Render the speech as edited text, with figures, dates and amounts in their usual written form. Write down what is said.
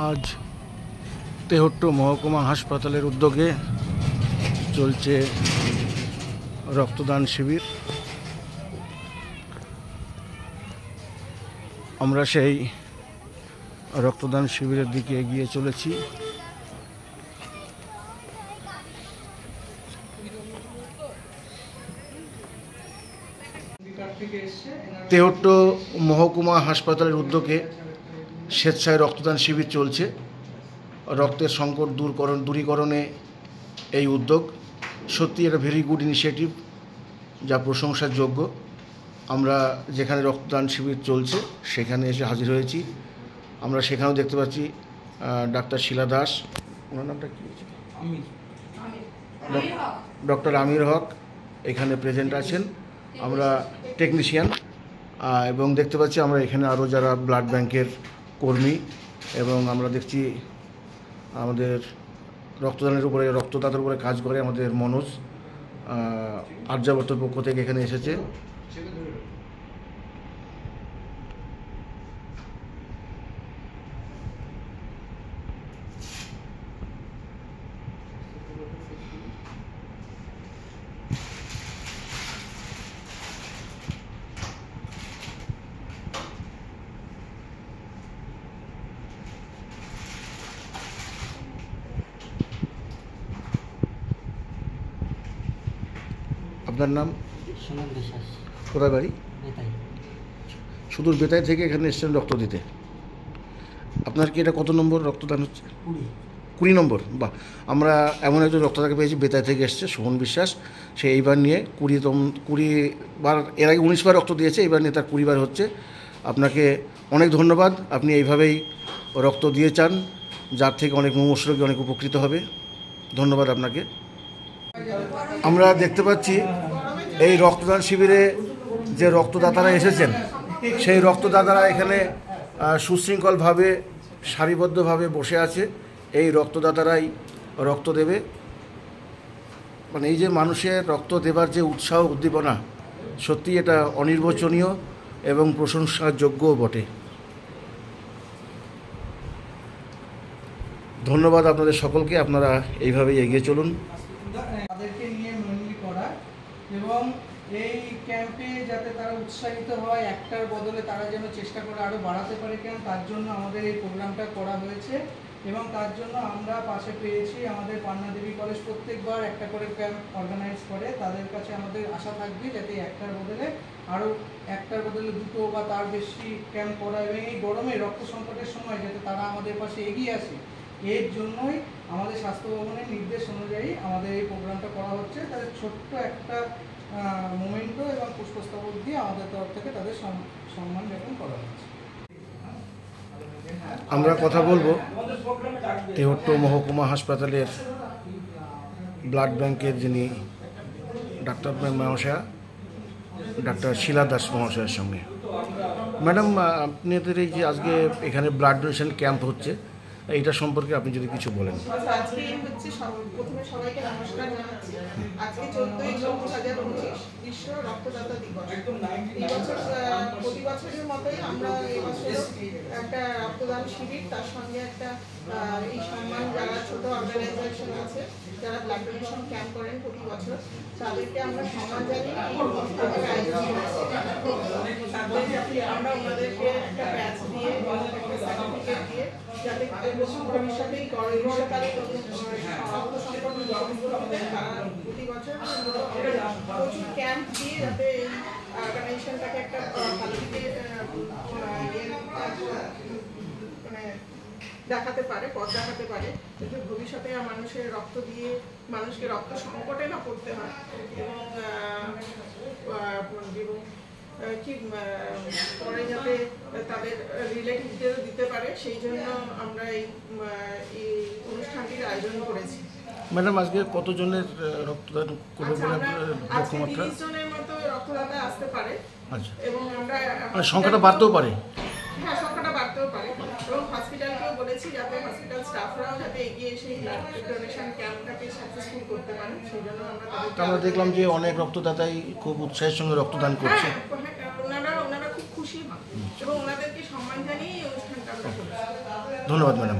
আজ তেহট্ট মহকুমা হাসপাতালের উদ্যোগে চলছে রক্তদান শিবির। আমরা সেই রক্তদান শিবিরের দিকে এগিয়ে চলেছি। তেহট্ট মহকুমা হাসপাতালের উদ্যোগে স্বেচ্ছায় রক্তদান শিবির চলছে। রক্তের সংকট দূরীকরণে এই উদ্যোগ সত্যি একটা ভেরি গুড ইনিশিয়েটিভ, যা প্রশংসার যোগ্য। আমরা যেখানে রক্তদান শিবির চলছে সেখানে এসে হাজির হয়েছি। আমরা সেখানেও দেখতে পাচ্ছি ডাক্তার শিলা দাস, ওনার নামটা কী, ডক্টর আমির হক এখানে প্রেজেন্ট আছেন। আমরা টেকনিশিয়ান এবং দেখতে পাচ্ছি আমরা এখানে আরও যারা ব্লাড ব্যাংকের কর্মী, এবং আমরা দেখছি আমাদের রক্তদানের উপরে, রক্তদাতার উপরে কাজ করে আমাদের মনোজ আর্যাবর্তর পক্ষ থেকে এখানে এসেছে। আপনার নাম? সুমন বিশ্বাস। কোথায় বাড়ি? বেতাই। সুদূর বেতাই থেকে এখানে এসেছেন রক্ত দিতে। আপনার কি এটা কত নম্বর রক্তদান হচ্ছে? 20 নম্বর। বাহ, আমরা এমন একজন রক্তদাতাকে পেয়েছি বেতাই থেকে এসছে, সুমন বিশ্বাস। সে এইবার নিয়ে 20 বার, এর আগে 19 বার রক্ত দিয়েছে, এইবার নিয়ে তার 20 বার হচ্ছে। আপনাকে অনেক ধন্যবাদ। আপনি এইভাবেই রক্ত দিয়ে চান, যার থেকে অনেক মুমূর্ষু রোগী অনেক উপকৃত হবে। ধন্যবাদ আপনাকে। আমরা দেখতে পাচ্ছি এই রক্তদান শিবিরে যে রক্তদাতারা এসেছেন, সেই রক্তদাতারা এখানে সুশৃঙ্খলভাবে সারিবদ্ধভাবে বসে আছে। এই রক্তদাতারাই রক্ত দেবে। মানে এই যে মানুষের রক্ত দেবার যে উৎসাহ উদ্দীপনা, সত্যি এটা অনির্বচনীয় এবং প্রশংসার যোগ্যও বটে। ধন্যবাদ আপনাদের সকলকে। আপনারা এইভাবেই এগিয়ে চলুন। তাদেরকে নিয়ে মেনলি করা, এবং এই ক্যাম্পে যাতে তারা উৎসাহিত হয়, একটার বদলে তারা যেন চেষ্টা করে আরও বাড়াতে পারে ক্যাম্প, তার জন্য আমাদের এই প্রোগ্রামটা করা হয়েছে। এবং তার জন্য আমরা পাশে পেয়েছি আমাদের পান্না দেবী কলেজ প্রত্যেকবার একটা করে ক্যাম্প অর্গানাইজ করে। তাদের কাছে আমাদের আশা থাকবে যাতে একটার বদলে আরও দুটো বা তার বেশি ক্যাম্প করা, এবং এই গরমে রক্ত সংকটের সময় যাতে তারা আমাদের পাশে এগিয়ে আসে, এর জন্যই আমাদের স্বাস্থ্য ভবনের নির্দেশ অনুযায়ী আমাদের এই প্রোগ্রামটা করা হচ্ছে। তাদের ছোট্ট একটা মোমেন্টো এবং পুষ্পস্তবক দিয়ে আমাদের তরফ থেকে তাদের সম্মান জ্ঞাপন করা হচ্ছে। আমরা কথা বলবো তেহট্ট মহকুমা হাসপাতালের ব্লাড ব্যাংকের যিনি ডাক্তার মহাশয়া, ডাক্তার শিলা দাস মহাশয়ের সঙ্গে। ম্যাডাম, আপনাদের এই যে আজকে এখানে ব্লাড ডোনেশন ক্যাম্প হচ্ছে, এইটা সম্পর্কে আপনি যদি কিছু বলেন। আজকে হচ্ছে প্রথমে সবাইকে নমস্কার জানাচ্ছি। আজকে 14ই জুন 2025 বিশ্ব রক্তদাতা দিবস। এই বছর প্রতি বছরের মতোই আমরা এই বছর একটা রক্তদান শিবির, তার সঙ্গে একটা এই সম্মান যারা ছোট অর্গানাইজেশন আছে যারা ব্লাড ডোনেশন ক্যাম্প করেন প্রতি বছর, তাদেরকে আমরা সম্মান জানিয়ে এই অনুষ্ঠানের আয়োজন করেছি। আমরা ওনাদেরকে একটা ব্যাচ দিয়ে একটা সার্টিফিকেট দিয়ে যাতে ভবিষ্যতেই গ্রীষ্মকালে রক্ত সংকট হবে, তারা প্রতি বছর প্রচুর ক্যাম্প দিয়ে যাতে এই অর্গানাইজেশনটাকে একটা ভালো দিকে মানে দেখাতে পারে, পথ দেখাতে পারে, যাতে ভবিষ্যতে মানুষের রক্ত দিয়ে মানুষকে রক্ত সংকটে না পড়তে হয়, এবং কি পরে যাতে তাদের রিলেটিভদেরও দিতে পারে, সেই জন্য আমরা এই অনুষ্ঠানটির আয়োজন করেছি। ম্যাডাম, আজকে কতজনের রক্তদান করবে বলে লক্ষ্যমাত্রা? 30 জনের মতো রক্তদাতা আসতে পারে। আচ্ছা, এবং আমরা সংখ্যাটা বাড়তেও পারে। হ্যাঁ, সংখ্যাটা বাড়তেও পারে, এবং হসপিটালকেও বলেছি যাতে হসপিটাল স্টাফরাও যাতে এগিয়ে এসে ব্লাড ডোনেশন ক্যাম্পটাকে সাকসেসফুল করতে পারে, সেই জন্য আমরা দেখলাম যে অনেক রক্তদাতাই খুব উৎসাহের সঙ্গে রক্তদান করছে। ওনারা খুব খুশি হন, এবং ওনাদেরকে সম্মান জানিয়ে এই অনুষ্ঠানটা আমরা করছি। ধন্যবাদ ম্যাডাম।